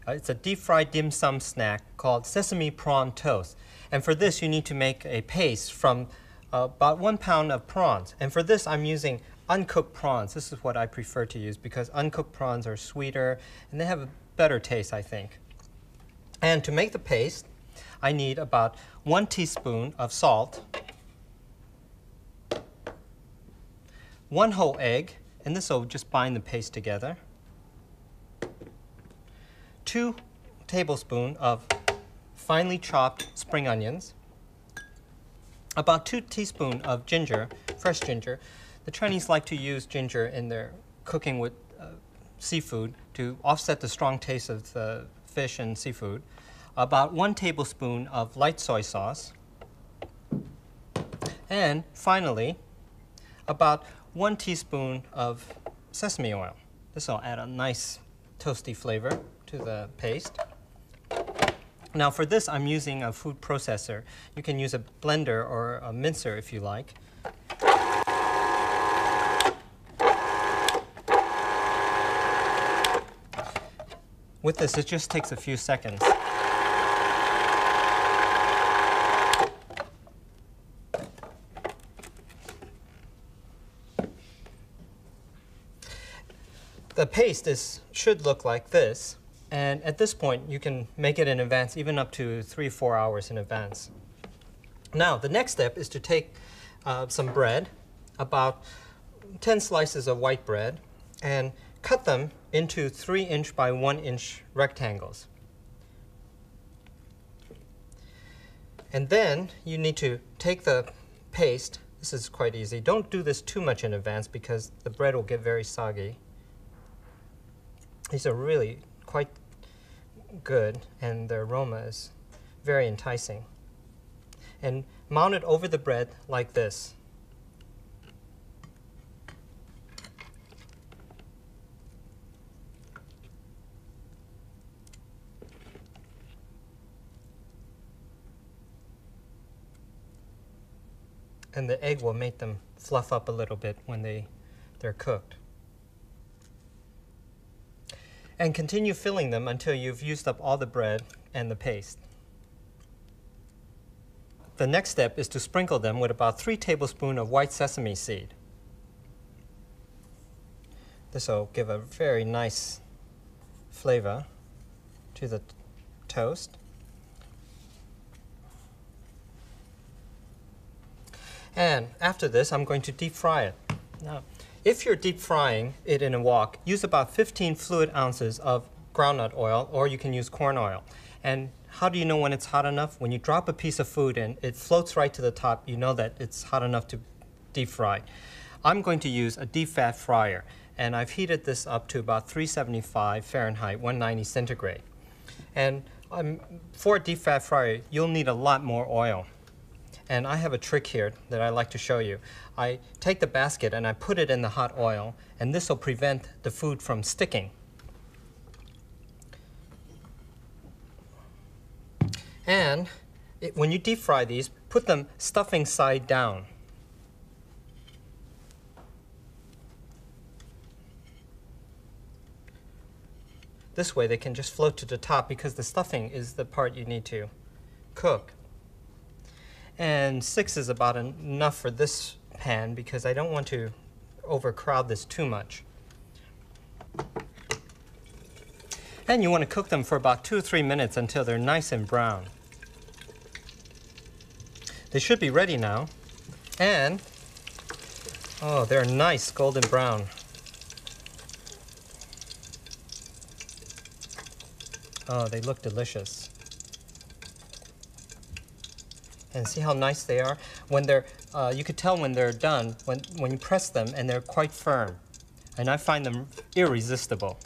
It's a deep-fried dim sum snack called Sesame Prawn Toast. And for this, you need to make a paste from about 1 pound of prawns. And for this, I'm using uncooked prawns. This is what I prefer to use because uncooked prawns are sweeter and they have a better taste, I think. And to make the paste, I need about 1 teaspoon of salt, 1 whole egg, and this will just bind the paste together, 2 tablespoons of finely chopped spring onions, about 2 teaspoons of ginger, fresh ginger. The Chinese like to use ginger in their cooking with seafood to offset the strong taste of the fish and seafood. About 1 tablespoon of light soy sauce. And finally, about 1 teaspoon of sesame oil. This will add a nice toasty flavor to the paste. Now for this, I'm using a food processor. You can use a blender or a mincer if you like. With this, it just takes a few seconds. The paste should look like this, and at this point you can make it in advance, even up to 3 or 4 hours in advance. Now the next step is to take some bread, about 10 slices of white bread, and cut them into 3-inch by 1-inch rectangles. And then you need to take the paste. This is quite easy. Don't do this too much in advance because the bread will get very soggy. These are really quite good, and their aroma is very enticing. And mount it over the bread like this. And the egg will make them fluff up a little bit when they're cooked. And continue filling them until you've used up all the bread and the paste. The next step is to sprinkle them with about 3 tablespoons of white sesame seed. This will give a very nice flavor to the toast. And after this, I'm going to deep fry it. Now, if you're deep frying it in a wok, use about 15 fluid ounces of groundnut oil, or you can use corn oil. And how do you know when it's hot enough? When you drop a piece of food in, it floats right to the top. You know that it's hot enough to deep fry. I'm going to use a deep fat fryer, and I've heated this up to about 375 Fahrenheit, 190 centigrade. And for a deep fat fryer, you'll need a lot more oil. And I have a trick here that I like to show you. I take the basket and I put it in the hot oil, and this will prevent the food from sticking. And when you deep fry these, put them stuffing side down. This way they can just float to the top because the stuffing is the part you need to cook. And 6 is about enough for this pan because I don't want to overcrowd this too much. And you want to cook them for about 2 or 3 minutes until they're nice and brown. They should be ready now. And, oh, they're nice golden brown. Oh, they look delicious. And see how nice they are? When they're, you could tell when they're done when you press them, and they're quite firm. And I find them irresistible.